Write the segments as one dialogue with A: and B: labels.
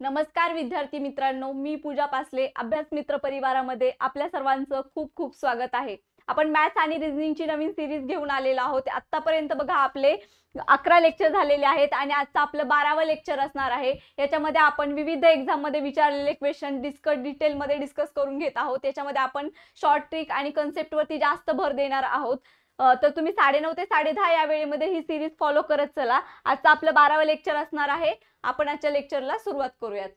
A: नमस्कार विद्यार्थी मित्रांनो, मी पूजा पासले अभ्यास मित्र परिवारामध्ये आपल्या सर्वांचं खूप खूप स्वागत आहे। आपण मॅथ्स आणि रिझनिंगची नवीन सिरीज घेऊन आलेलो आहोत। आतापर्यंत बघा आपले 11 लेक्चर झालेले आहेत आणि आजचं आपलं 12वं लेक्चर असणार आहे। याच्यामध्ये आपण विविध एक्झाम मध्ये विचारलेले क्वेश्चन डिटेल मध्ये डिस्कस करून घेत आहोत। याच्यामध्ये आपण शॉर्ट ट्रिक आणि कन्सेप्ट वरती जास्त भर देणार आहोत। तर तुम्ही 9:30 ते 10:30 या वेळेमध्ये ही सिरीज फॉलो करत चला। आजचं आपलं 12वं लेक्चर असणार आहे। आपण आजच्या लेक्चरला सुरुवात करूयात।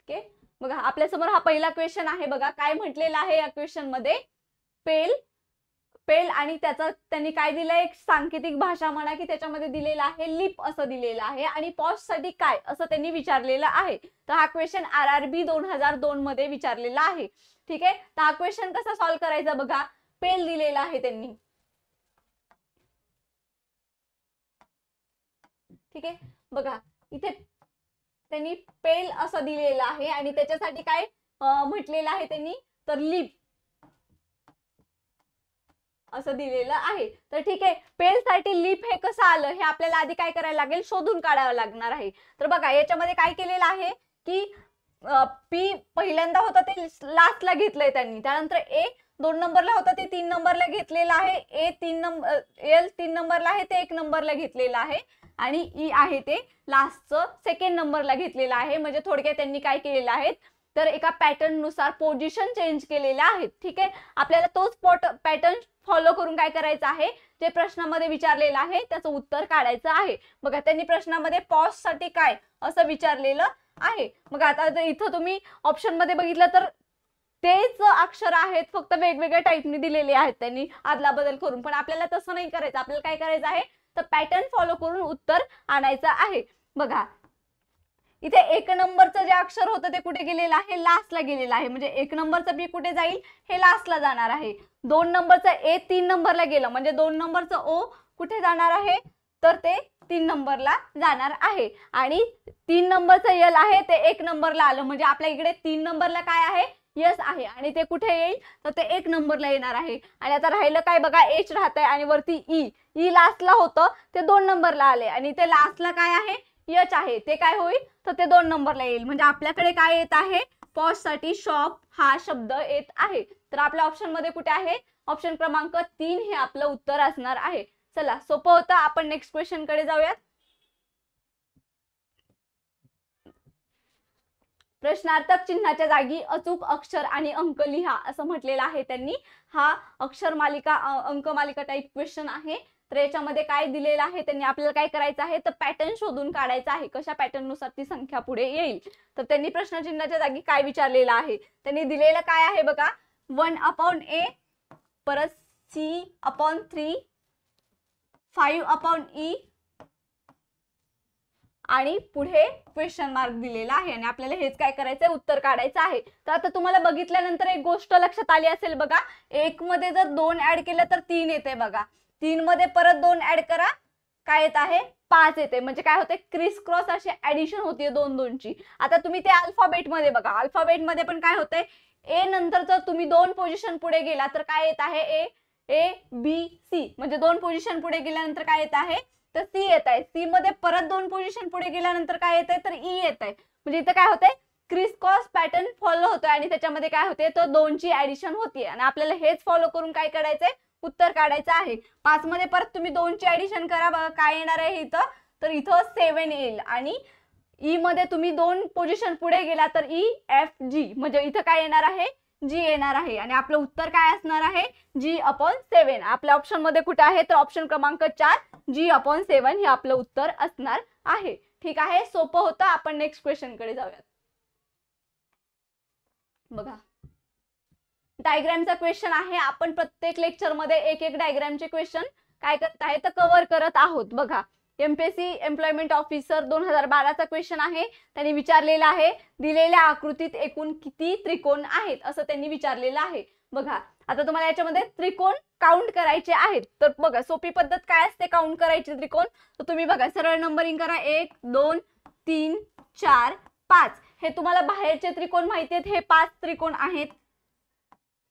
A: ओके, बघा आपल्या समोर हा पहिला क्वेश्चन आहे। बघा काय म्हटलेलं आहे या क्वेश्चन मध्ये, पेल आणि त्याचा त्यांनी काय दिलंय, एक सांकेतिक भाषा म्हणा की त्याच्यामध्ये दिलेलं आहे लिप असं दिलेलं आहे आणि पॉज साठी काय असं त्यांनी विचारलेलं आहे। तर हा क्वेश्चन RRB 2002 मध्ये विचारलेला आहे। ठीक आहे, तर हा क्वेश्चन कसा सॉल्व्ह करायचा बघा, पेल दिलेला आहे त्यांनी। ठीक आहे, बघा इथे त्यांनी पेल असं दिलेलं आहे आणि त्याच्यासाठी काय म्हटलेलं आहे त्यांनी, तर लिप असं दिलेलं आहे। तर ठीक आहे, पेल साठी लिप हे कसं आलं हे आपल्याला आधी काय करायला लागेल, शोधून काढावं लागणार आहे। तर बघा याच्यामध्ये काय केलेलं आहे की पी पहिल्यांदा होता ते लास्टला घेतलंय त्यांनी, त्यानंतर ए 2 नंबरला होता ते 3 नंबरला घेतलेला आहे, ए 3 नंबर एल 3 नंबरला आहे ते 1 नंबरला घेतलेला आहे आणि ई आहे ते लास्टचं 2nd नंबरला घेतलेला आहे। म्हणजे थोडक्यात त्यांनी काय केलेलं आहे, तर एका पॅटर्न नुसार पोझिशन चेंज केलेल्या आहेत। ठीक आहे, आपल्याला तोच पॅटर्न फॉलो करून काय करायचं आहे, जे प्रश्नामध्ये विचारलेलं आहे त्याचं उत्तर काढायचं आहे। बघा त्यांनी प्रश्नामध्ये पॉज साठी काय असं विचारलेलं आहे। मग आता जर इथं तुम्ही ऑप्शन मध्ये बघितलं तर तेच अक्षर आहेत, फक्त वेगवेगळ्या टाइपने दिलेले आहेत त्यांनी आदला बदल करून। पण आपल्याला तसं नाही करायचं, आपल्याला काय करायचं आहे, तर पॅटर्न फॉलो करून उत्तर आणायचं आहे। बघा इथे 1 नंबरचं जे अक्षर होतं ते कुठे गेलेलं आहे, लास्टला गेलेलं आहे। म्हणजे 1 नंबरचं बी कुठे जाईल, हे लास्टला जाणार आहे। 2 नंबरचं ए 3 नंबरला गेलं म्हणजे 2 नंबरचं ओ कुठे जाणार आहे, तर ते 3 नंबरला जाणार आहे। आणि 3 नंबरचं यल आहे ते 1 नंबरला आलं म्हणजे आपल्या इकडे 3 नंबरला काय आहे, यस आहे आणि ते कुठे येईल, तर ते 1 नंबरला येणार आहे। आणि आता राहिलं काय बघा, एच राहत आहे आणि वरती ई लास्टला होतं ते 2 नंबरला आले आणि ते लास्टला काय आहे, यच आहे, ते काय होईल, तर ते 2 नंबरला येईल। म्हणजे आपल्याकडे काय येत आहे, पॉज साठी शॉप हा शब्द येत आहे। तर आपल्या ऑप्शन मध्ये कुठे आहे, ऑप्शन क्रमांक 3 हे आपलं उत्तर असणार आहे। चला सोपं होतं, आपण नेक्स्ट क्वेश्चन कडे जाऊयात। प्रश्नार्थक चिन्हाच्या जागी अचूक अक्षर आणि अंक लिहा असं म्हटलेलं आहे त्यांनी। हा अक्षर मालिका अंक मालिका टाइप क्वेश्चन आहे। तर याच्यामध्ये काय दिलेलं आहे त्यांनी, आपल्याला काय करायचं आहे, तर पॅटर्न शोधून काढायचा आहे, कशा पॅटर्न नुसार ती संख्या पुढे येईल। तर त्यांनी प्रश्नचिन्हाच्या जागी काय विचारलेलं आहे, त्यांनी दिलेलं काय आहे बघा, 1/a परत c/3 5/e आणि पुढे क्वेश्चन मार्क दिलेला आहे आणि आपल्याला हेच काय करायचंय, उत्तर काढायचं आहे। तर आता तुम्हाला बघितल्यानंतर एक गोष्ट लक्षात आली असेल बघा, 1 मध्ये जर 2 ऍड केलं तर 3 येते बघा, 3 मध्ये परत 2 ऍड करा, काय येत आहे, 5 येते। म्हणजे काय होते, क्रिस क्रॉस अशी ऍडिशन होतीये 2 ची। आता तुम्ही ते अल्फाबेट मध्ये बघा, अल्फाबेट मध्ये पण काय होतंय, ए नंतर जर तुम्ही 2 पोझिशन पुढे गेला तर काय येत आहे, ए बी सी, म्हणजे 2 पोझिशन पुढे गेल्यानंतर काय येत आहे, तर सी येत आहे। सी मध्ये परत 2 पोझिशन पुढे गेल्यानंतर काय येत आहे, तर ई येत आहे। म्हणजे इथं काय होतंय, क्रिस क्रॉस पॅटर्न फॉलो होतोय आणि त्याच्यामध्ये काय होते, तर 2 ची ऍडिशन होतीये आणि आपल्याला हेच फॉलो करून काय करायचंय, उत्तर काढायचं आहे। 5 मध्ये परत तुम्ही 2 ची ऍडिशन करा, बघा काय येणार आहे इथं, तर इथं 7 येईल आणि ई मध्ये तुम्ही 2 पोझिशन पुढे गेला तर ई एफ जी, म्हणजे इथं काय येणार आहे, जी येणार आहे आणि आपलं उत्तर काय असणार आहे, g/7। आपल्या ऑप्शन मध्ये कुठे आहे, तर ऑप्शन क्रमांक 4 g/7 हे आपलं उत्तर असणार आहे। ठीक आहे, सोपं होतं, आपण नेक्स्ट क्वेश्चन कडे जाऊयात। बघा डायग्रामचा क्वेश्चन आहे, आपण प्रत्येक लेक्चर मध्ये एक एक डायग्रामचे क्वेश्चन काय करत आहे, तर कव्हर करत आहोत। बघा एमपीएससी एम्प्लॉयमेंट ऑफिसर 2012चा क्वेश्चन आहे, त्यांनी विचारलेला आहे, दिलेल्या आकृतीत एकूण किती त्रिकोण आहेत असं त्यांनी विचारलेलं आहे। बघा आता तुम्हाला याच्यामध्ये त्रिकोण काउंट करायचे आहेत। तर बघा सोपी पद्धत काय असते काउंट करायची त्रिकोण, तर तुम्ही बघा सरळ नंबरिंग करा, 1 2 3 4 5, हे तुम्हाला बाहेरचे त्रिकोण माहिती आहेत, हे 5 त्रिकोण आहेत।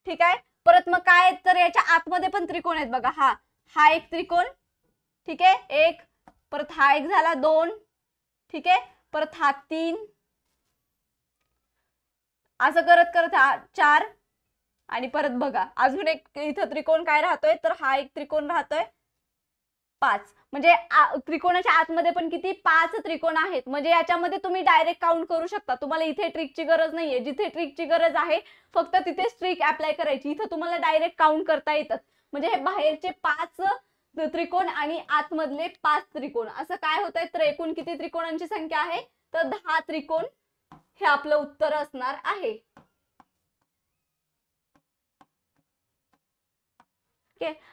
A: ठीक आहे, परत मग काय, तर याच्या आतमध्ये पण त्रिकोण आहेत बघा, हा एक त्रिकोण, ठीक आहे, 1 परत हा एक झाला 2, ठीक आहे, परत हा 3, असं करत करत हा 4, आणि परत बघा अजून एक इथं त्रिकोण काय राहतोय, तर हा एक त्रिकोण राहतोय 5. म्हणजे त्रिकोणाच्या आतमध्ये पण किती 5 त्रिकोण आहेत. म्हणजे याच्यामध्ये तुम्ही डायरेक्ट काउंट करू शकता. तुम्हाला इथे ट्रिकची गरज नाहीये. जिथे ट्रिकची गरज आहे फक्त तिथेच ट्रिक अप्लाय करायची. इथं तुम्हाला डायरेक्ट काउंट करता येतात. म्हणजे हे बाहेरचे 5 त्रिकोण आणि आतमधले 5 त्रिकोण, असं काय होतंय, तर एकूण किती त्रिकोणांची संख्या आहे, तर 10 त्रिकोण हे आपलं उत्तर असणार आहे.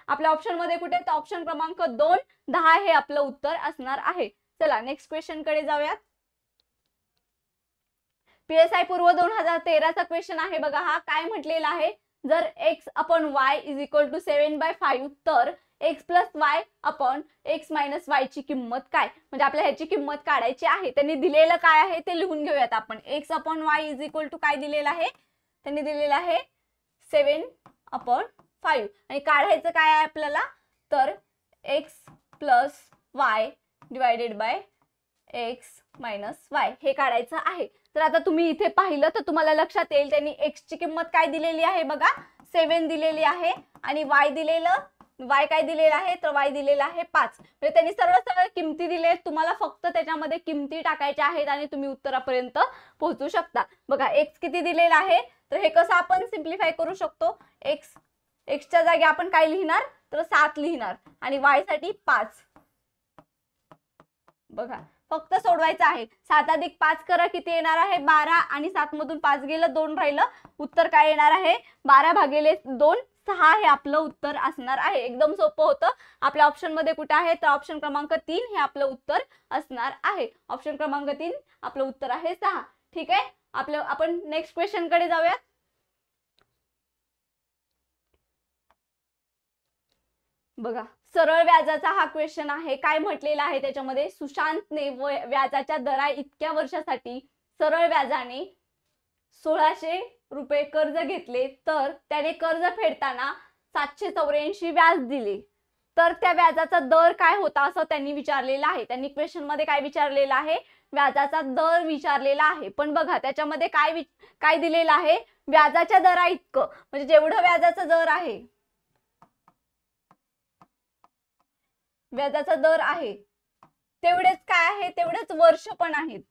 A: आपल्या ऑप्शन मध्ये कुठे, तर ऑप्शन क्रमांक 2 10 हे आपलं उत्तर असणार आहे. चला नेक्स्ट क्वेश्चन कडे जाऊयात. पीएसआय पूर्व 2013 चा क्वेश्चन आहे बघा. हा काय म्हटलेला आहे, जर x upon y is equal to 7/5 तर x plus y upon x minus y ची किंमत काय. म्हणजे आपल्याला ह्याची किंमत काढायची आहे. त्यांनी दिलेलं काय आहे ते लिहून घेऊयात आपण. x upon y is equal to काय दिलेलं आहे, त्यांनी दिलेलं आहे 7/5 आणि काढायचं काय आहे आपल्याला, तर x plus Y divided by x minus Y हे काढायचं आहे. तर आता तुम्ही इथे पाहिलं तर तुम्हाला लक्षात येईल त्यांनी x ची किंमत काय दिलेली आहे बघा, 7 दिलेली आहे आणि y काय दिलेलं आहे, तर y दिलेला आहे 5. म्हणजे त्यांनी सरळ सरळ किमती दिले, तुम्हाला फक्त त्याच्यामध्ये किमती टाकायच्या आहेत आणि तुम्ही उत्तरापर्यंत पोहोचू शकता. बघा x किती दिलेला आहे, तर हे कसं आपण सिम्प्लिफाय करू शकतो. x च्या जागी आपण काय लिहिणार, तर 7 लिहिणार आणि y साठी 5. बघा फक्त सोडवायचं आहे. 7 अधिक 5 करा किती येणार आहे, 12 आणि 7 मधून 5 गेलं 2 राहिलं. उत्तर काय येणार आहे, 12 भागिले 2 6 हे आपलं उत्तर असणार आहे. एकदम सोपं होतं. आपल्या ऑप्शन मध्ये कुठे आहे, तर ऑप्शन क्रमांक 3 हे आपलं उत्तर असणार आहे. ऑप्शन क्रमांक 3 आपलं उत्तर आहे 6. ठीक आहे, आपण नेक्स्ट क्वेश्चन कडे जाऊया. बघा सरळ व्याजाचा हा क्वेश्चन आहे. काय म्हटलेला आहे त्याच्यामध्ये, सुशांतने व्याजाच्या दरा इतक्या वर्षासाठी सरळ व्याजाने 1600 रुपये कर्ज घेतले, तर त्याने कर्ज फेडताना 784 व्याज दिले, तर त्या व्याजाचा दर काय होता असं त्यांनी विचारलेलं आहे. त्यांनी क्वेश्चन मध्ये काय विचारलेलं आहे, व्याजाचा दर विचारलेला आहे. पण बघा त्याच्यामध्ये काय दिलेलं आहे, व्याजाच्या दरा इतकं, म्हणजे जेवढं व्याजाचा दर आहे, व्याजाचा दर आहे तेवढेच काय आहे, तेवढेच वर्ष पण आहेत.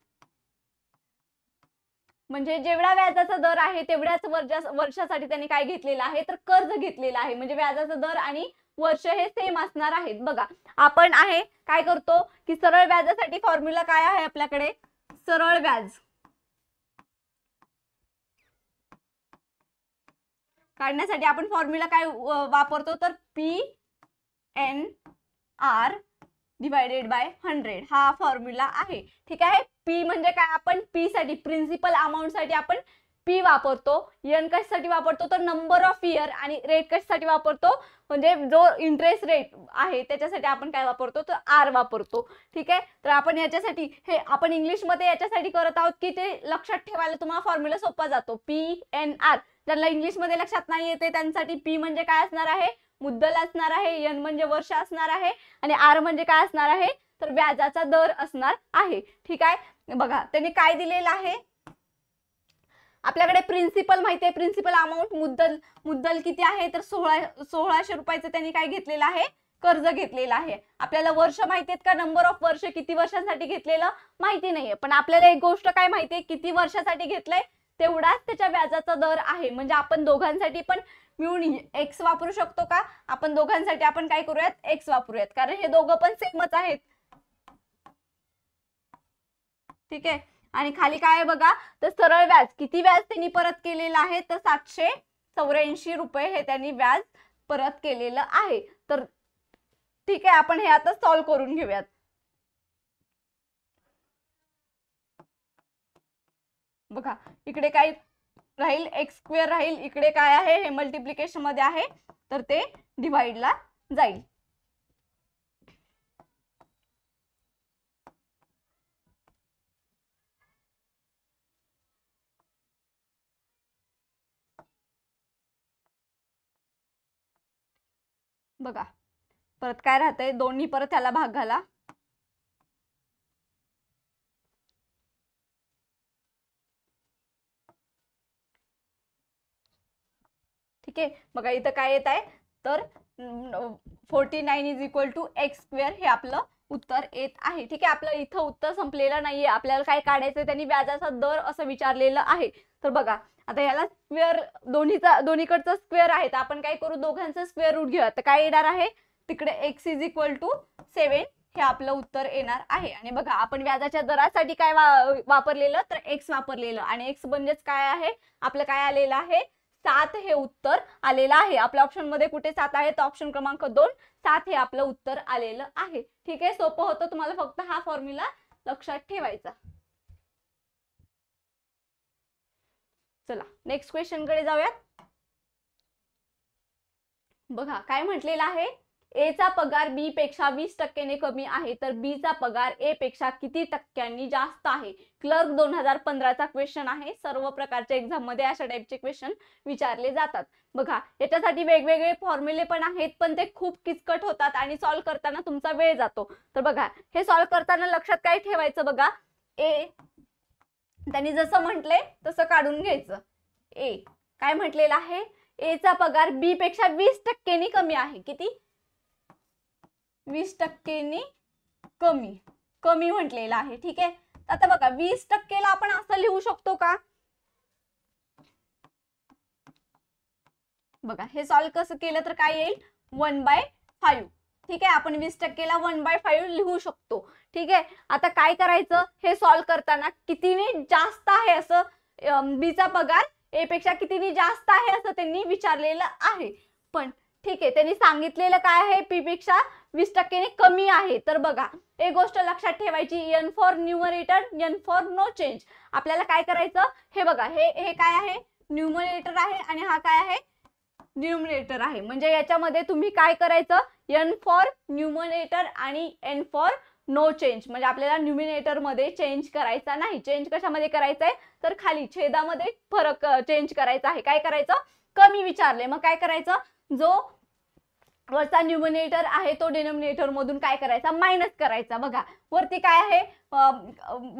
A: म्हणजे जेवढा व्याजाचा दर आहे तेवढ्याच वर्षासाठी त्यांनी काय घेतलेलं आहे, तर कर्ज घेतलेलं आहे. म्हणजे व्याजाचा दर आणि वर्ष हे सेम असणार आहेत. बघा आपण आहे काय करतो की सरळ व्याजासाठी फॉर्म्युला काय आहे आपल्याकडे, सरळ व्याज काढण्यासाठी आपण फॉर्म्युला काय वापरतो, तर PNR डिवायडेड बाय 100 हा फॉर्म्युला आहे. ठीक आहे, पी म्हणजे काय, आपण पी साठी प्रिन्सिपल अमाऊंट साठी आपण पी वापरतो. एन कशासाठी वापरतो, तर नंबर ऑफ इयर, आणि रेट कशासाठी वापरतो, म्हणजे जो इंटरेस्ट रेट आहे त्याच्यासाठी आपण काय वापरतो, तर आर वापरतो. ठीक आहे, तर आपण याच्यासाठी हे आपण इंग्लिश मध्ये याच्यासाठी करत आहोत की ते लक्षात ठेवायला तुम्हाला फॉर्म्युला सोपा जातो. PNR ज्यांना इंग्लिश मध्ये लक्षात नाही येते त्यांसाठी पी म्हणजे काय असणार आहे, मुद्दल असणार आहे, एन म्हणजे वर्ष असणार आहे, आणि आर म्हणजे काय असणार आहे, तर व्याजाचा दर असणार आहे. ठीक आहे, बघा त्यांनी काय दिलेलं आहे, आपल्याकडे प्रिन्सिपल माहिती आहे, प्रिन्सिपल अमाऊंट, मुद्दल किती आहे, तर 1600 रुपयाचं त्यांनी काय घेतलेलं आहे, कर्ज घेतलेलं आहे. आपल्याला वर्ष माहिती आहेत का, नंबर ऑफ वर्ष किती वर्षांसाठी घेतलेलं माहिती नाहीये, पण आपल्याला एक गोष्ट काय माहितीये, किती वर्षासाठी घेतलंय तेवढाच त्याच्या व्याजाचा दर आहे. म्हणजे आपण दोघांसाठी पण मिळून एक्स वापरू शकतो का, आपण दोघांसाठी आपण काय करूयात, एक्स वापरूयात, कारण हे दोघं पण सेमच आहेत. ठीक आहे, आणि खाली काय आहे बघा, तर सरळ व्याज किती व्याज त्यांनी परत केलेलं आहे, तर 784 रुपये हे त्यांनी व्याज परत केलेलं आहे. तर ठीक आहे, आपण हे आता सॉल्व्ह करून घेऊयात. बघा इकडे काय राहील, एक्स स्क्वेअर राहील, इकडे काय आहे, हे मल्टिप्लिकेशन मध्ये आहे, तर ते डिवाइडला जाईल. बघा परत काय राहतंय, दोन्ही परत त्याला भाग घाला, ठीक आहे, बघा इथं काय येत आहे तर 49 is equal to x square हे आपलं उत्तर येत आहे. ठीक आहे, आपलं इथं उत्तर संपलेलं नाहीये, आपल्याला काय काढायचं त्यांनी व्याजाचा दर असं विचारलेलं आहे. तर बघा आता याला स्क्वेअर दोन्हीकडचा स्क्वेअर आहे, तर आपण काय करू दोघांचं स्क्वेअर रूट घेऊया. तर काय येणार आहे तिकडे एक्स इज इक्वल टू 7 हे आपलं उत्तर येणार आहे. आणि बघा आपण व्याजाच्या दरासाठी काय वापरलेलं तर एक्स वापरलेलं, आणि एक्स म्हणजेच काय आहे आपलं काय आलेलं आहे 7 हे उत्तर आलेलं आहे. आपल्या ऑप्शन मध्ये कुठे 7 आहे तर ऑप्शन क्रमांक 2 7 हे आपलं उत्तर आलेलं आहे. ठीक आहे, सोपं होतं, तुम्हाला फक्त हा फॉर्म्युला लक्षात ठेवायचा. चला नेक्स्ट क्वेश्चन कडे जाऊयात. बघा काय म्हटलेलं आहे, ए चा पगार बी पेक्षा 20% कमी आहे, तर बी चा पगार ए पेक्षा किती टक्क्यांनी जास्त आहे. क्लर्क 2015 चा क्वेश्चन आहे. सर्व प्रकारच्या एक्झाम मध्ये अशा टाइपचे क्वेश्चन विचारले जातात. बघा याच्यासाठी वेगवेगळे फॉर्म्युले पण आहेत, पण ते खूप किचकट होतात आणि सॉल्व्ह करताना तुमचा वेळ जातो. तर बघा हे सॉल्व्ह करताना लक्षात काय ठेवायचं, बघा ए त्यांनी जसं म्हटलंय तसं काढून घ्यायचं. ए काय म्हटलेलं आहे, ए चा पगार बी पेक्षा 20% कमी आहे. किती 20% कमी कमी म्हटलेलं आहे. ठीक आहे, आता बघा 20% ला आपण असं लिहू शकतो का, बघा हे सॉल्व्ह कसं केलं तर काय येईल 1/5. ठीक आहे, आपण 20% ला 1/5 लिहू शकतो. ठीक आहे, आता काय करायचं हे सॉल्व्ह करताना कितीने जास्त आहे असं बी चा पगार ए पेक्षा कितीने जास्त आहे असं त्यांनी विचारलेलं आहे. पण ठीक आहे त्यांनी सांगितलेलं काय आहे पी पेक्षा 20% कमी आहे. तर बघा एक गोष्ट लक्षात ठेवायची, N for numerator N for no change. आपल्याला काय करायचं हे बघा हे काय आहे न्यूमरेटर आहे आणि हा काय आहे न्यूमरेटर आहे. म्हणजे याच्यामध्ये तुम्ही काय करायचं एन फॉर न्यूमरेटर आणि एन फॉर नो चेंज, म्हणजे आपल्याला न्यूमिनेटर मध्ये चेंज करायचा नाही. चेंज कशामध्ये करायचंय तर खाली छेदामध्ये फरक चेंज करायचा आहे. काय करायचं कमी विचारले, मग काय करायचं जो वरचा न्यूमिनेटर आहे तो डिनोमिनेटर मधून काय करायचा मायनस करायचा. बघा वरती काय आहे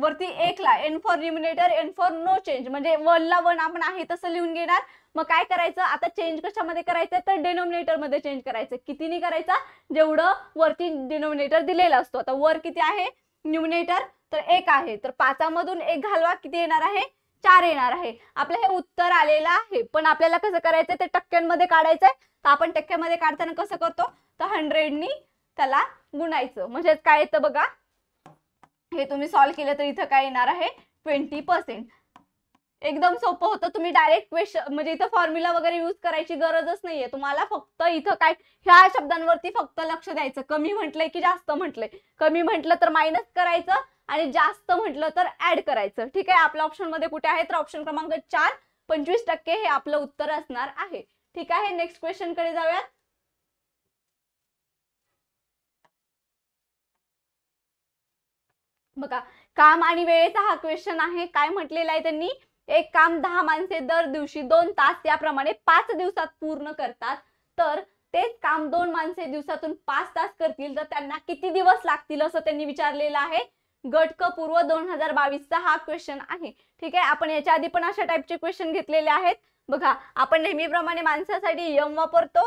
A: वरती 1 ला N for numerator N for no change, म्हणजे 1 ला 1 आपण आहे तसं लिहून घेणार. मग काय करायचं आता चेंज कशामध्ये करायचं तर डिनोमिनेटर मध्ये चेंज करायचं. कितीने करायचा जेवढं वरती डिनोमिनेटर दिलेला असतो. आता वर किती आहे न्यूमिनेटर तर 1 आहे, तर 5 मधून 1 घालवा किती येणार आहे 4 येणार आहे. आपलं हे उत्तर आलेलं आहे, पण आपल्याला कसं करायचंय ते टक्क्यांमध्ये काढायचंय. तर आपण टक्क्यामध्ये काढताना कसं करतो तर 100 नी त्याला गुणायचं. म्हणजे काय येतं बघा हे तुम्ही सॉल्व्ह केलं तर इथं काय येणार आहे 20%. एकदम सोपं होतं. तुम्ही डायरेक्ट क्वेश्चन म्हणजे इथं फॉर्म्युला वगैरे यूज करायची गरजच नाहीये तुम्हाला. फक्त इथं काय ह्या शब्दांवरती फक्त लक्ष द्यायचं. कमी म्हटलंय की जास्त म्हटलंय, कमी म्हटलं तर मायनस करायचं आणि जास्त म्हटलं तर ऍड करायचं. ठीक आहे, आपल्या ऑप्शन मध्ये कुठे आहे तर ऑप्शन क्रमांक 4 25% हे आपलं उत्तर असणार आहे. ठीक आहे, नेक्स्ट क्वेश्चन कडे जाऊयात. बघा काम आणि वेळेचा हा क्वेश्चन आहे. काय म्हटलेलं आहे त्यांनी, एक काम 10 माणसे दर दिवशी 2 तास याप्रमाणे 5 दिवसात पूर्ण करतात, तर तेच काम 2 माणसे दिवसातून 5 तास करतील तर त्यांना किती दिवस लागतील असं त्यांनी विचारलेलं आहे. गट क पूर्व 2022 चा हा क्वेश्चन आहे. ठीक आहे, आपण याच्या आधी पण अशा टाइपचे क्वेश्चन घेतलेले आहेत. बघा आपण नेहमीप्रमाणे माणसासाठी एम वापरतो,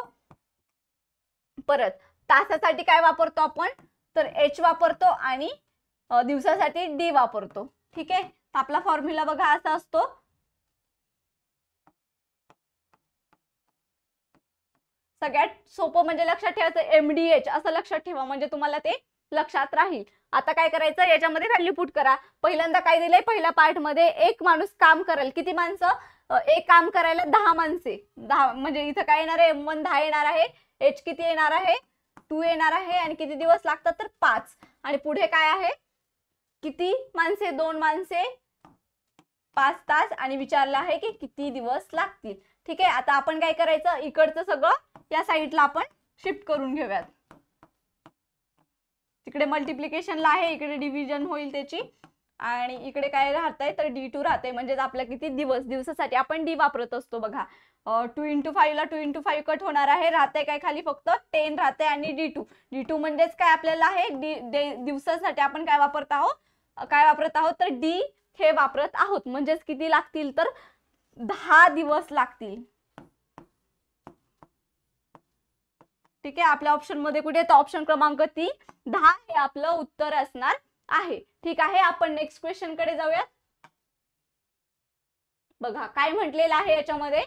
A: परत तासासाठी काय वापरतो आपण तर एच वापरतो आणि दिवसासाठी डी वापरतो. ठीक आहे, आपला फॉर्म्युला बघा असा असतो. सगळ्यात सोपं म्हणजे लक्षात ठेवायचं एमडीएच असं लक्षात ठेवा, म्हणजे तुम्हाला ते लक्षात राहील. आता काय करायचं याच्यामध्ये व्हॅल्यू पुट करा. पहिल्यांदा काय दिलंय पहिल्या पार्ट मध्ये एक माणूस काम करेल, किती माणसं एक काम करायला 10 माणसे 10, म्हणजे इथं काय येणार आहे M1 10 येणार आहे, एच किती येणार आहे 2 येणार आहे आणि किती दिवस लागतात तर 5. आणि पुढे काय आहे किती माणसे 2 माणसे 5 तास आणि विचारलं आहे की किती दिवस लागतील. ठीक आहे, आता आपण काय करायचं इकडचं सगळं या साईडला आपण शिफ्ट करून घेऊयात. तिकडे मल्टिप्लिकेशनला आहे, इकडे डिव्हिजन होईल त्याची, आणि इकडे काय राहतंय तर D2 राहते. म्हणजे आपल्या किती दिवस दिवसासाठी आपण डी वापरत असतो. बघा 2 × 5 ला 2 × 5 कट होणार आहे, राहते काय खाली फक्त 10 राहते आणि D2 म्हणजेच काय आपल्याला आहे दिवसासाठी आपण काय वापरत आहोत तर डी हे वापरत आहोत. म्हणजेच किती लागतील तर 10 दिवस लागतील. ठीक आहे, आपल्या ऑप्शन मध्ये कुठे तर ऑप्शन क्रमांक 3 10 हे आपलं उत्तर असणार आहे. ठीक आहे, आपण नेक्स्ट क्वेश्चन कडे जाऊयात. बघा काय म्हटलेलं आहे याच्यामध्ये,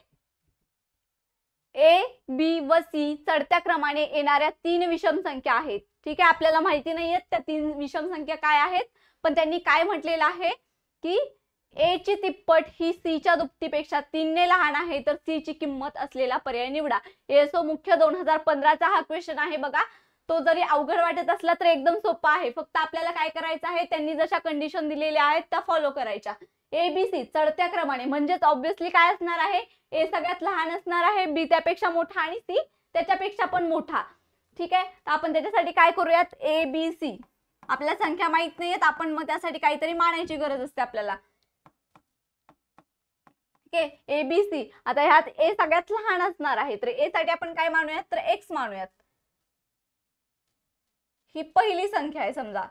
A: ए बी व सी चढत्या क्रमाने येणाऱ्या 3 विषम संख्या आहेत. ठीक आहे, आपल्याला माहिती नाहीयेत त्या 3 विषम संख्या काय आहेत, पण त्यांनी काय म्हटलेलं आहे की ए ची तिप्पट ही सी च्या दुप्पटीपेक्षा 3 ने लहान आहे, तर सी ची किंमत असलेला पर्याय निवडा. एसओ मुख्य 2015 चा हा क्वेश्चन आहे. बघा तो जरी अवघड वाटत असला तर एकदम सोपा आहे. फक्त आपल्याला काय करायचं आहे, त्यांनी जशा कंडिशन दिलेल्या आहेत त्या फॉलो करायच्या. ए बी सी चढत्या क्रमाने म्हणजेच ऑब्विसली काय असणार आहे, ए सगळ्यात लहान असणार आहे, बी त्यापेक्षा मोठा आणि सी त्याच्यापेक्षा पण मोठा. ठीक आहे, तर आपण त्याच्यासाठी काय करूयात, ए बी सी आपल्याला संख्या माहित नाहीयेत, आपण मग त्यासाठी काहीतरी मानायची गरज असते आपल्याला. ए बी सी, आता ह्यात ए सगळ्यात लहान असणार आहे, तर ए साठी आपण काय मानूयात, तर एक्स मानूयात. ही पहिली संख्या आहे समजा.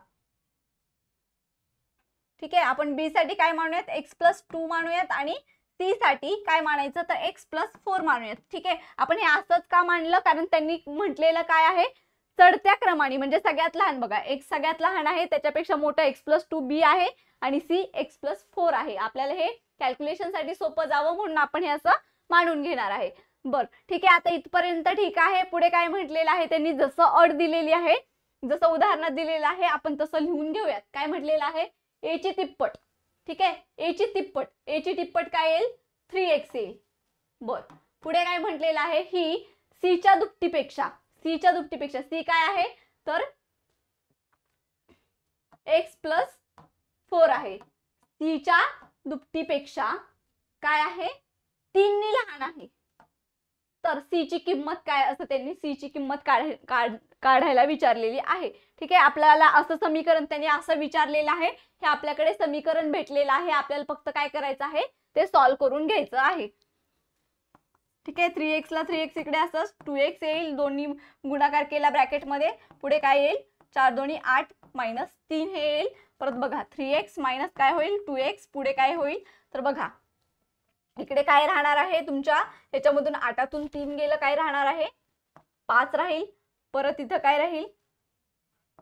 A: ठीक आहे, आपण बी साठी काय मानूयात, x+2 मानूयात आणि सी साठी काय मानायचं, तर x+4 मानूयात. ठीक आहे, आपण हे असंच का मानलं, कारण त्यांनी म्हटलेलं काय आहे, चढत्या क्रमाने म्हणजे सगळ्यात लहान. बघा x सगळ्यात लहान आहे, त्याच्यापेक्षा मोठा x+2 बी आहे आणि सी x+4 आहे. आपल्याला हे कॅल्क्युलेशन साठी सोपं जावं म्हणून आपण हे असं मानून घेणार आहे. बर ठीक आहे, आता इथपर्यंत ठीक आहे. पुढे काय म्हटलेलं आहे, त्यांनी जसं अट दिलेली आहे, जसं उदाहरणात दिलेलं आहे, आपण तसं लिहून घेऊयात. काय म्हटलेलं आहे, ए ची तिप्पट. ठीक आहे, ए ची तिप्पट काय येईल, 3x येईल. बर, पुढे काय म्हटलेलं आहे, ही सी च्या दुप्पटीपेक्षा सी काय आहे, तर x+4 आहे. सी च्या दुप्पटीपेक्षा काय आहे, 3 ने लहान आहे, तर सी ची किंमत काय, असं त्यांनी सी ची किंमत काढायला विचारलेली आहे. ठीक आहे, आपल्याला असं समीकरण त्यांनी असं विचारलेलं आहे, हे आपल्याकडे समीकरण भेटलेलं आहे, आपल्याला फक्त काय करायचं आहे, ते सॉल्व्ह करून घ्यायचं आहे. ठीक आहे, 3x ला 3x इकडे असं 2x येईल, दोन्ही गुणाकार केला ब्रॅकेट मध्ये, पुढे काय येईल, 4 दोन्ही 8 -3 हे येईल. परत बघा 3x मायनस काय होईल, 2x, पुढे काय होईल, तर बघा इकडे काय राहणार आहे, तुमच्या ह्याच्यामधून 8तून 3 गेलं, काय राहणार आहे, 5 राहील. परत इथं काय राहील,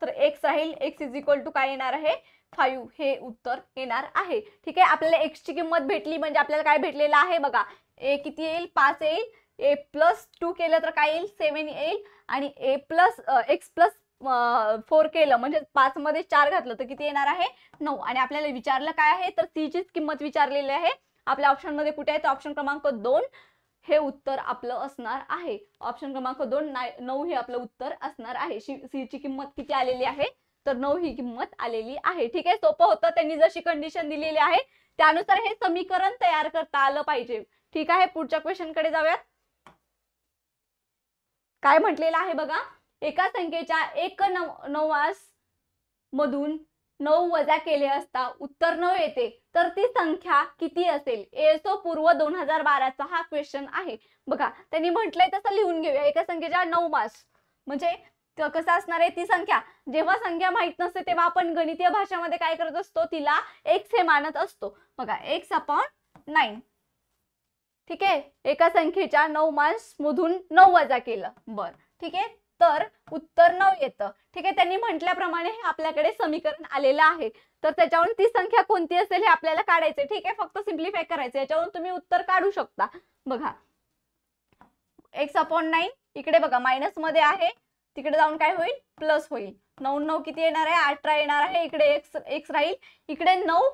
A: तर x राहील. x इज काय येणार आहे, 5 हे उत्तर येणार आहे. ठीक आहे, आपल्याला x ची किंमत भेटली म्हणजे आपल्याला काय भेटलेलं आहे, बघा a किती येईल, 5 येईल. a+2 केलं तर काय येईल, 7 येईल. आणि x+4 केलं म्हणजे 5 मध्ये 4 घातलं तर किती येणार आहे, 9. आणि आपल्याला विचारलं काय आहे, तर सी चीच किंमत विचारलेली आहे. आपल्या ऑप्शन मध्ये कुठे आहे, तर ऑप्शन क्रमांक 2 हे उत्तर आपलं असणार आहे. ऑप्शन क्रमांक 2 9 हे आपलं उत्तर असणार आहे. सी ची किंमत किती आलेली आहे, तर 9 ही किंमत आलेली आहे. ठीक आहे, सोपं होतं, त्यांनी जशी कंडिशन दिलेली आहे त्यानुसार हे समीकरण तयार करता आलं पाहिजे. ठीक आहे, पुढच्या क्वेश्चन कडे जाऊयात. काय म्हटलेलं आहे बघा, एका संख्येच्या 1/9 मधून 9 वजा केले असता उत्तर 9 येते, तर ती संख्या किती असेल. एसओ पूर्व 2012 चा हा क्वेश्चन आहे. बघा त्यांनी म्हटलंय तसं लिहून घेऊया. एका संख्येच्या 9 मास म्हणजे कसं असणार आहे ती संख्या. जेव्हा संख्या माहित नसते तेव्हा आपण गणितीय भाषेमध्ये काय करत असतो, तिला x हे मानत असतो. बघा x/9. ठीक आहे, एका संख्येच्या 9 मास मधून 9 वजा केलं. बर ठीक आहे, तर उत्तर 9 येतं. ठीक आहे, त्यांनी म्हटल्याप्रमाणे हे आपल्याकडे समीकरण आलेलं आहे. तर त्याच्यावरून ती संख्या कोणती असेल हे आपल्याला काढायचं. ठीक आहे, फक्त सिम्प्लिफाय करायचं, याच्यावरून तुम्ही उत्तर काढू शकता. बघा x/9 इकडे बघा मायनस मध्ये आहे, तिकडे जाऊन काय होईल, प्लस होईल. 9 9 किती येणार आहे, 18 येणार आहे. इकडे x राहील, इकडे 9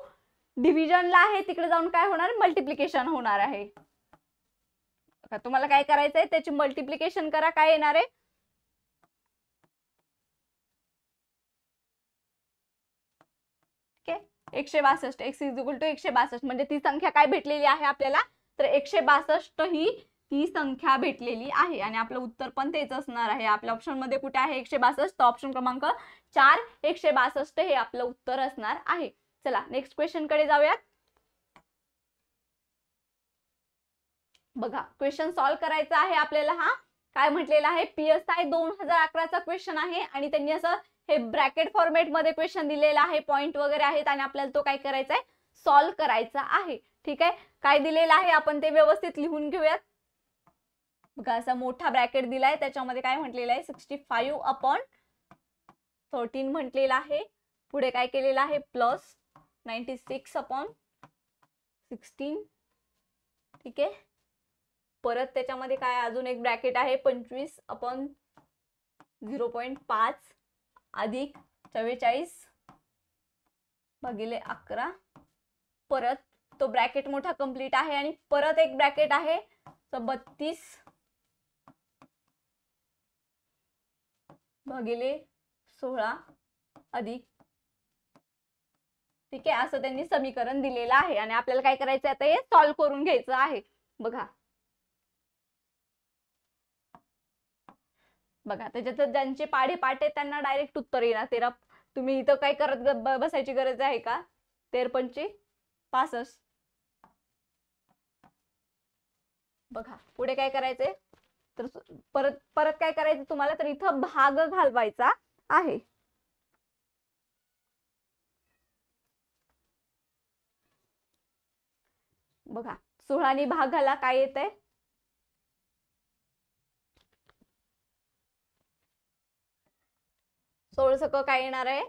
A: डिव्हिजनला आहे, तिकडे जाऊन काय होणार, मल्टिप्लिकेशन होणार आहे. तुम्हाला काय करायचंय, त्याची मल्टिप्लिकेशन करा, काय येणार आहे, ठीक आहे 162. x इज इक्वल टू 162 म्हणजे ती संख्या काय भेटलेली आहे आपल्याला, तर 162 ही ती संख्या भेटलेली आहे. आणि आपलं उत्तर पण तेच असणार आहे. आपल्या ऑप्शन मध्ये कुठे आहे 162, तर ऑप्शन क्रमांक 4 162 हे आपलं उत्तर असणार आहे. चला नेक्स्ट क्वेश्चन कडे जाऊयात. बघा क्वेश्चन सॉल्व्ह करायचा आहे आपल्याला. हा काय म्हटलेला आहे, PSI 2011 चा क्वेश्चन आहे आणि त्यांनी असं हे ब्रॅकेट फॉर्मॅट मध्ये क्वेश्चन दिलेला आहे, पॉइंट वगैरे आहेत आणि आपल्याला तो काय करायचा आहे, सॉल्व्ह करायचा आहे. ठीक आहे, काय दिलेलं आहे आपण ते व्यवस्थित लिहून घेऊयात. बघा असा मोठा ब्रॅकेट दिलाय, त्याच्यामध्ये काय म्हटलेलं आहे 65/13 म्हटलेलं आहे. पुढे काय केलेलं आहे प्लस 96/16. ठीक आहे. परत त्याच्यामध्ये काय अजून एक ब्रॅकेट आहे 25/0.5 अधिक 44/11. परत तो ब्रॅकेट मोठा कंप्लीट आहे आणि परत एक ब्रॅकेट आहे तर 32/16 अधिक. ठीक आहे, असं त्यांनी समीकरण दिलेलं आहे आणि आपल्याला काय करायचं आता हे सॉल्व्ह करून घ्यायचं आहे. बघा त्याच्यात ज्यांचे पाढे पाठ आहेत त्यांना डायरेक्ट उत्तर येणार 13. तुम्ही इथं काय करत बसायची गरज आहे का? 13×5 = 65. बघा पुढे काय करायचंय तर परत काय करायचं तुम्हाला तर इथं भाग घालवायचा आहे. बघा 16 भाग घाला, काय येतंय 16 काय येणार आहे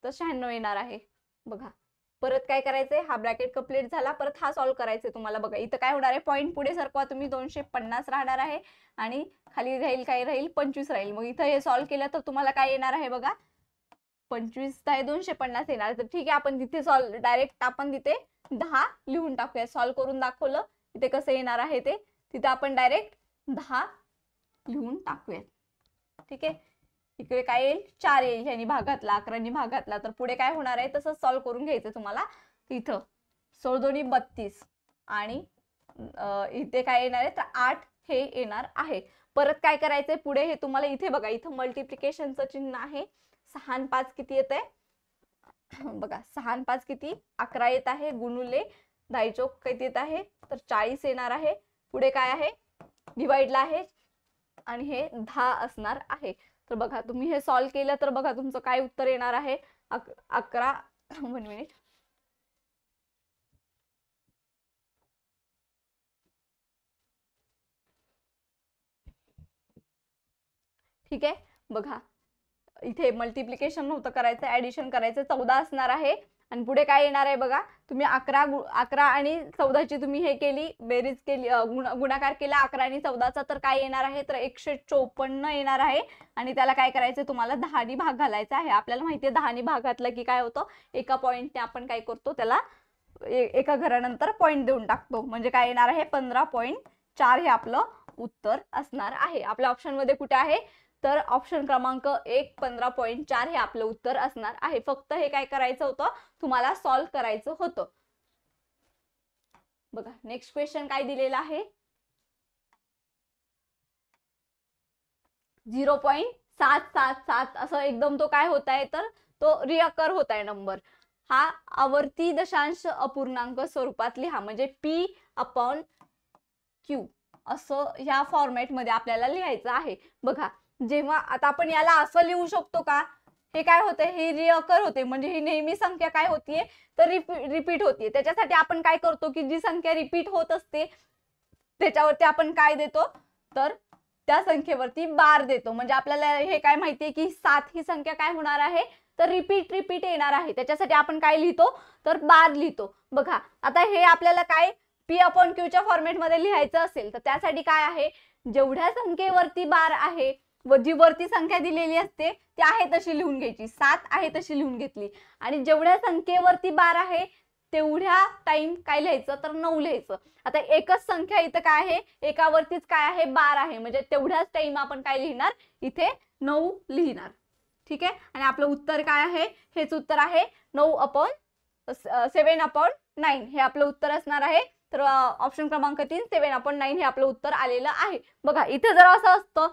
A: तर 96 येणार आहे. बघा परत काय करायचंय, हा ब्रॅकेट कंप्लीट झाला, परत हा सॉल्व्ह करायचंय तुम्हाला. बघा इथं काय होणार आहे, पॉईंट पुढे सरकवा तुम्ही, 250 राहणार आहे आणि खाली राहील काय राहील 25 राहील. मग इथं हे सॉल्व्ह केलं तर तुम्हाला काय येणार आहे बघा 25/250 येणार. तर ठीक आहे, आपण तिथे डायरेक्ट आपण तिथे 10 लिहून टाकूया. सॉल्व्ह करून दाखवलं तिथे कसं येणार आहे ते, तिथे आपण डायरेक्ट 10 लिहून टाकूया. ठीक आहे, इकडे काय येईल 4 येईल, ह्यानी भागातला 11नी भागातला. तर पुढे काय होणार आहे तसं सॉल्व्ह करून घ्यायचं तुम्हाला. इथं 16×2 = 32 आणि इथे काय येणार आहे तर 8 हे येणार आहे. परत काय करायचंय पुढे हे तुम्हाला इथे बघा, इथं मल्टिप्लिकेशनचं चिन्ह आहे. 6 आणि 5 किती येत आहे बघा, 6 आणि 5 किती 11 येत आहे, गुणुले 10 चौक किती येत आहे तर 40 येणार आहे. पुढे काय आहे डिवाइडला आहे आणि हे 10 असणार आहे. तर बघा तुम्ही हे सॉल्व्ह केलं तर बघा तुमचं काय उत्तर येणार आहे 11. 1 मिनिट. ठीक आहे, बघा इथे मल्टिप्लिकेशन नव्हतं करायचं, ऍडिशन करायचं, 14 असणार आहे. आणि पुढे काय येणार आहे बघा, तुम्ही 11 आणि 14ची तुम्ही हे केली बेरीज केली, गुणाकार केला 11 आणि 14चा, तर काय येणार आहे तर 154 येणार आहे. आणि त्याला काय करायचं तुम्हाला 10नी भाग घालायचा आहे. आपल्याला माहिती आहे 10नी भाग घातलं की काय होतं, एका पॉईंटने आपण काय करतो त्याला एका घरानंतर पॉईंट देऊन टाकतो. म्हणजे काय येणार आहे 15.4 हे आपलं उत्तर असणार आहे. आपल्या ऑप्शन मध्ये कुठे आहे तर ऑप्शन क्रमांक 1 15.4 हे आपलं उत्तर असणार आहे. फक्त हे काय करायचं होतं तुम्हाला सॉल्व्ह करायचं होतं. बघा नेक्स्ट क्वेश्चन काय दिलेला आहे 0.777 असं एकदम तो काय होत आहे तर तो रिअकर होत आहे नंबर. हा आवर्ती दशांश अपूर्णांक स्वरूपात लिहा, म्हणजे P/Q असं ह्या फॉर्मॅट मध्ये आपल्याला लिहायचं आहे. बघा जेव्हा आता आपण याला असं लिहू शकतो का, हे काय होते हे रिअकर होते, म्हणजे ही नेहमी संख्या काय होतीये तर रिपीट होतीये. त्याच्यासाठी आपण काय करतो की जी संख्या रिपीट होत असते त्याच्यावरती आपण काय देतो तर त्या संख्येवरती बार देतो. म्हणजे आपल्याला हे काय माहितीये की 7 ही संख्या काय होणार आहे तर रिपीट येणार आहे. त्याच्यासाठी आपण काय लिहितो तर बार लिहितो. बघा आता हे आपल्याला काय P/Q च्या फॉर्मॅट मध्ये लिहायचं असेल तर त्यासाठी काय आहे, जेवढ्या संख्येवरती बार आहे व जी वरती संख्या दिलेली असते ती आहे तशी लिहून घ्यायची. 7 आहे तशी लिहून घेतली आणि जेवढ्या संख्येवरती बार आहे तेवढ्या टाइम काय लिहायचं तर 9 लिहायचं. आता एकच संख्या इथं काय आहे एकावरतीच काय आहे बार आहे, म्हणजे तेवढ्याच टाइम आपण काय लिहिणार इथे 9 लिहिणार. ठीक आहे, आणि आपलं उत्तर काय आहे हेच उत्तर आहे 7/9 हे आपलं उत्तर असणार आहे. तर ऑप्शन क्रमांक 3 7/9 हे आपलं उत्तर आलेलं आहे. बघा इथे जर असं असतं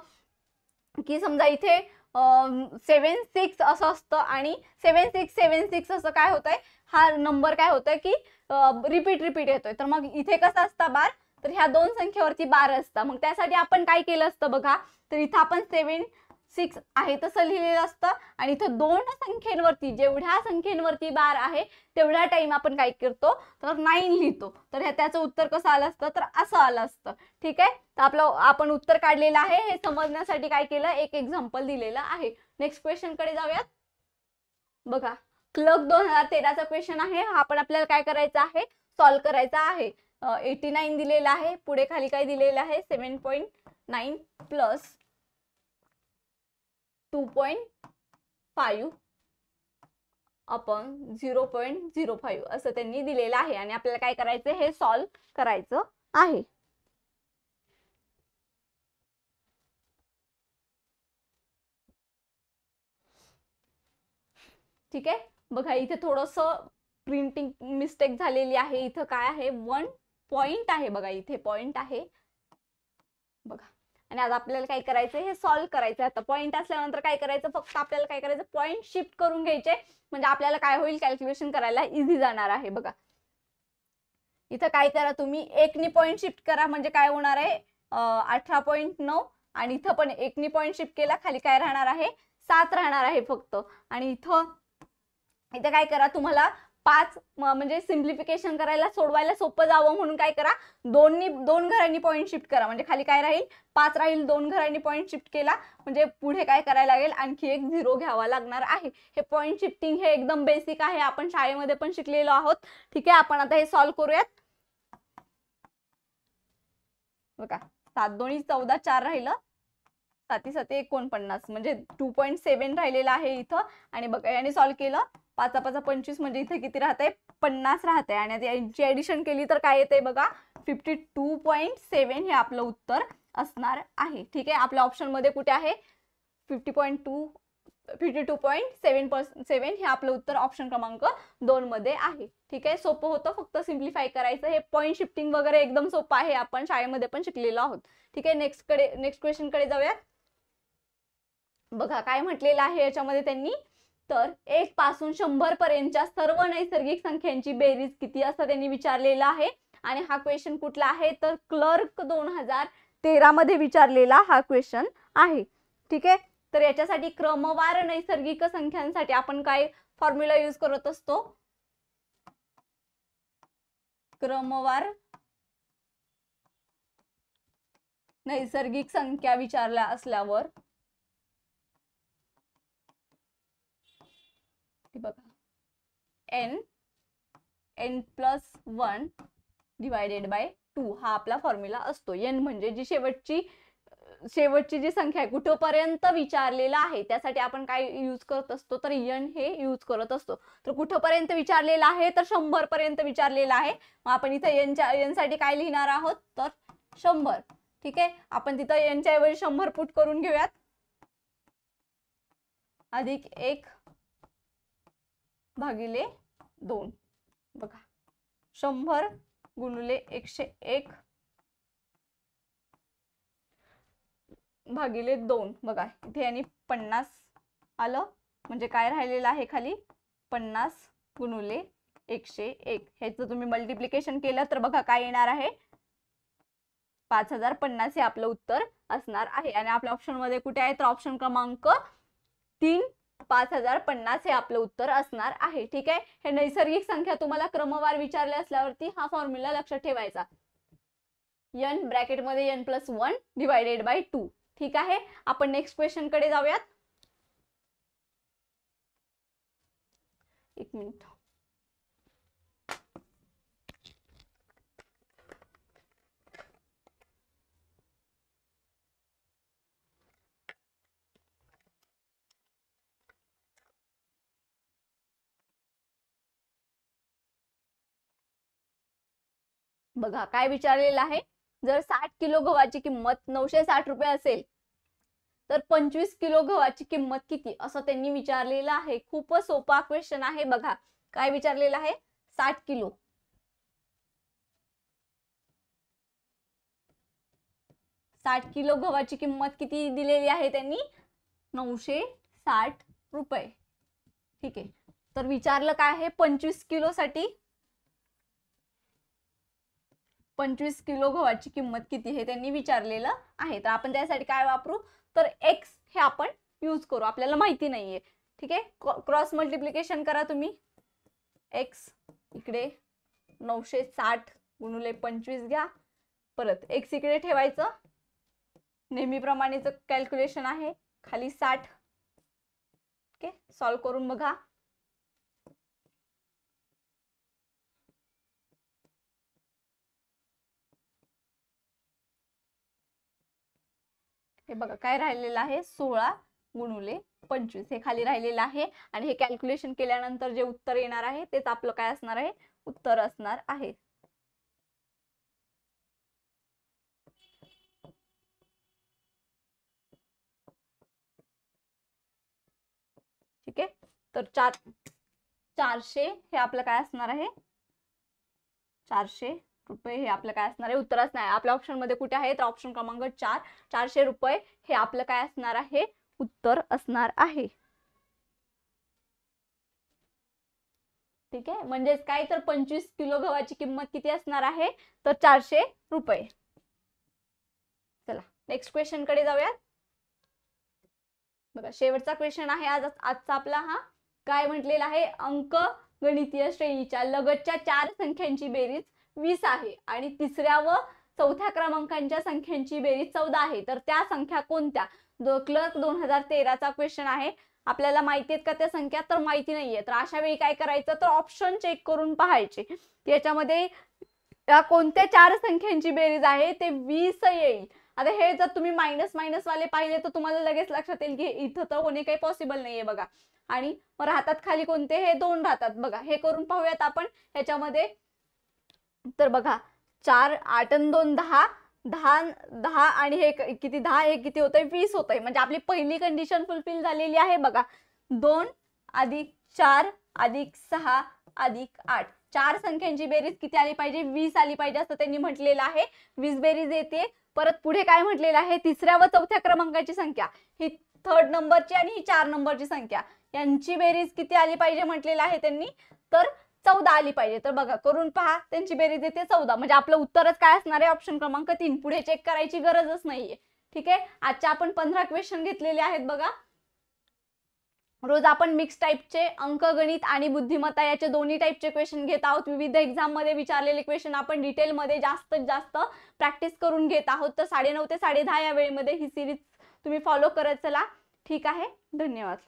A: की समजा इथे 7/6 असं असतं आणि 7/6 असं काय होतंय हा नंबर काय होतंय की रिपीट येतोय, तर मग इथे कसं असतं बार तर ह्या दोन संख्येवरती बार असतं. मग त्यासाठी आपण काय केलं असतं बघा, तर इथं आपण 6 आहे तसं लिहिलेलं असतं आणि इथं 2 संख्येवरती जेवढ्या संख्येवरती बार आहे तेवढ्या टाइम आपण काय करतो तर 9 लिहितो. तर त्याचं उत्तर कसं आलं असतं तर असं आलं असतं. ठीक आहे, तर आपलं आपण उत्तर काढलेलं आहे. हे समजण्यासाठी काय केलं एक एक्झाम्पल दिलेलं आहे. नेक्स्ट क्वेश्चन कडे जाऊयात. बघा क्लर्क 2013चा क्वेश्चन आहे. हा पण आपल्याला काय करायचा आहे सॉल्व्ह करायचा आहे. 89 दिलेला आहे, पुढे खाली काय दिलेलं आहे 7.9 प्लस 2.5 अपॉन 0.05 असं त्यांनी दिलेलं आहे आणि आपल्याला काय करायचं हे सॉल्व्ह करायचं आहे. ठीक आहे, बघा इथे थोडस प्रिंटिंग मिस्टेक झालेली आहे. इथं काय आहे 1 पॉइंट आहे, बघा इथे पॉइंट आहे बघा. आणि आता आपल्याला काय करायचं हे सॉल्व्ह करायचं. आता पॉइंट असल्यानंतर काय करायचं फक्त आपल्याला काय करायचं पॉइंट शिफ्ट करून घ्यायचे म्हणजे आपल्याला काय होईल कॅल्क्युलेशन करायला इझी जाणार आहे. बघा इथं काय करा तुम्ही 1 नी पॉइंट शिफ्ट करा म्हणजे काय होणार आहे 18.9 आणि इथं पण 1 नी पॉइंट शिफ्ट केला खाली काय राहणार आहे 7 राहणार आहे फक्त. आणि इथं काय करा तुम्हाला 5 म्हणजे सिम्प्लिफिकेशन करायला सोडवायला सोपं जावं म्हणून काय करा 2 घरांनी पॉइंट शिफ्ट करा म्हणजे खाली काय राहील 5 राहील. 2 घरांनी पॉइंट शिफ्ट केला म्हणजे पुढे काय करायला लागेल आणखी एक 0 घ्यावा लागणार आहे. हे पॉइंट शिफ्टिंग हे एकदम बेसिक आहे, आपण शाळेमध्ये पण शिकलेलो आहोत. ठीक आहे, आपण आता हे सॉल्व्ह करूयात. बघा 7 2 14 4 राहिलं 7 7 49 म्हणजे 2.7 राहिलेलं आहे इथं. आणि बघा याने सॉल्व्ह केलं 5 5 25 म्हणजे इथे किती राहते 50 राहते आणि यांची ऍडिशन केली तर काय येते बघा 52.7 हे आपलं उत्तर असणार आहे. ठीक आहे, आपल्या ऑप्शन मध्ये कुठे आहे 52.7 हे आपलं उत्तर ऑप्शन क्रमांक 2 मध्ये आहे. ठीक आहे, सोपं होतं फक्त सिम्प्लिफाय करायचं. हे पॉइंट शिफ्टिंग वगैरे एकदम सोपं आहे, आपण शाळेमध्ये पण शिकलेलो आहोत. ठीक आहे, नेक्स्ट क्वेश्चन कडे जाऊया. बघा काय म्हटलेलं आहे याच्यामध्ये त्यांनी तर 1 पासून 100 पर्यंतच्या सर्व नैसर्गिक संख्यांची बेरीज किती असं त्यांनी विचारलेलं आहे. आणि हा क्वेश्चन कुठला आहे तर क्लर्क 2013 मध्ये विचारलेला हा क्वेश्चन आहे. ठीक आहे, तर याच्यासाठी क्रमवार नैसर्गिक संख्यांसाठी आपण काय फॉर्म्युला यूज करत असतो क्रमवार नैसर्गिक संख्या विचारल्या असल्यावर बघा n प्लस 1 डिवायडेड बाय 2 हा आपला फॉर्म्युला असतो. n म्हणजे जी शेवटची जी संख्या आहे कुठपर्यंत विचारलेला आहे त्यासाठी आपण काय यूज करत असतो तर n हे यूज करत असतो. तर कुठपर्यंत विचारलेला आहे तर 100 पर्यंत विचारलेला आहे. मग आपण इथे n साठी काय लिहिणार आहोत तर 100. ठीक आहे, आपण तिथं n च्या ऐवजी 100 पुट करून घेऊयात अधिक 1 भागिले 2 बघा 100 गुणिले 101 भागिले 2 बघा इथे आणि 50 आलं म्हणजे काय राहिलेलं आहे खाली 50 गुणिले 101 ह्याचं तुम्ही मल्टिप्लिकेशन केलं तर बघा काय येणार आहे 5050 हे आपलं उत्तर असणार आहे. आणि आपल्या ऑप्शन मध्ये कुठे आहे तर ऑप्शन क्रमांक 3 5050 हे आपलं उत्तर असणार आहे. ठीक आहे, हे नैसर्गिक संख्या तुम्हाला क्रमवार विचारले असल्यावरती हा फॉर्म्युला लक्षात ठेवायचा n ब्रॅकेट मध्ये n प्लस 1 डिवायडेड बाय 2. ठीक आहे, आपण नेक्स्ट क्वेश्चन कडे जाऊयात. एक मिनिट. बघा काय विचारलेलं आहे जर 60 किलो गव्हाची किंमत 960 रुपये असेल तर 25 किलो गव्हाची किंमत किती असं त्यांनी विचारलेलं आहे. खूपच सोपा क्वेश्चन आहे. बघा काय विचारलेलं आहे 60 किलो 60 किलो गव्हाची किंमत किती दिलेली आहे त्यांनी 960 रुपये. ठीक आहे, तर विचारलं काय आहे 25 किलो साठी 25 किलो गव्हाची किंमत किती हे त्यांनी विचारलेलं आहे. तर आपण त्यासाठी काय वापरू तर x हे आपण यूज करू, आपल्याला माहिती नाहीये. ठीक आहे, क्रॉस मल्टिप्लिकेशन करा तुम्ही. एक्स इकडे 960 गुणुले 25 घ्या, परत एक्स इकडे ठेवायचं, नेहमीप्रमाणेच कॅल्क्युलेशन आहे, खाली 60. ओके, सॉल्व करून बघा. हे बघा काय राहिलेलं आहे, 16 गुणुले 25 हे खाली राहिलेलं आहे. आणि हे कॅल्क्युलेशन केल्यानंतर जे उत्तर येणार आहे तेच आपलं काय असणार आहे, उत्तर असणार आहे. ठीक आहे, तर 400 हे आपलं काय असणार आहे, 400 रुपये हे आपलं काय असणार आहे, उत्तरच नाही. आपल्या ऑप्शन मध्ये कुठे आहे, तर ऑप्शन क्रमांक 4, 400 रुपये हे आपलं काय असणार आहे, उत्तर असणार आहे. ठीक आहे, म्हणजेच काय, तर 25 किलो गव्हाची किंमत किती असणार आहे, तर 400 रुपये. चला नेक्स्ट क्वेश्चन कडे जाऊयात. बघा शेवटचा क्वेश्चन आहे आजचा आपला. हा काय म्हटलेला आहे, अंक गणितीय श्रेणीच्या लगतच्या 4 संख्यांची बेरीज 20 आहे आणि तिसऱ्या व चौथ्या क्रमांकांच्या संख्यांची बेरीज 14 आहे, तर त्या संख्या कोणत्या. क्लर्क 2013 चा क्वेश्चन आहे. आपल्याला माहिती आहेत का त्या संख्या, तर माहिती नाहीये. तर अशा वेळी काय करायचं, तर ऑप्शन चेक करून पाहायचे, याच्यामध्ये कोणत्या 4 संख्यांची बेरीज आहे, ते 20 येईल. आता हे जर तुम्ही मायनस मायनस वाले पाहिले तर तुम्हाला लगेच लक्षात येईल की इथं तर होणे काही पॉसिबल नाहीये बघा. आणि मग राहतात खाली कोणते, हे 2 राहतात बघा. हे करून पाहूयात आपण ह्याच्यामध्ये. तर बघा 4 8 आणि 2 10 10 10 आणि हे किती 10, हे किती होतंय 20 होतंय. म्हणजे आपली पहिली कंडिशन फुलफिल झालेली आहे बघा. 2 + 4 + 6 + 8 4 संख्यांची बेरीज किती आली पाहिजे, 20 आली पाहिजे असं त्यांनी म्हटलेलं आहे. 20 बेरीज येते. परत पुढे काय म्हटलेलं आहे, तिसऱ्या व चौथ्या क्रमांकाची संख्या, ही 3rd नंबरची आणि ही 4 नंबरची संख्या, यांची बेरीज किती आली पाहिजे म्हटलेलं आहे त्यांनी, तर 14 आली पाहिजे. तर बघा करून पहा, त्यांची बेरीज येते 14. म्हणजे आपलं उत्तरच काय असणार आहे, ऑप्शन क्रमांक 3. पुढे चेक करायची गरजच नाहीये. ठीक आहे, आजचे आपण 15 क्वेश्चन घेतलेले आहेत बघा. रोज आपण मिक्स टाईपचे अंकगणित आणि बुद्धिमत्ता याचे दोन्ही टाईपचे क्वेश्चन घेत आहोत. विविध एक्झाम मध्ये विचारलेले क्वेश्चन आपण डिटेल मध्ये जास्तीत जास्त प्रॅक्टिस करून घेत आहोत. तर 9:30 ते 10:30 या वेळेमध्ये ही सिरीज तुम्ही फॉलो करत चला. ठीक आहे, धन्यवाद.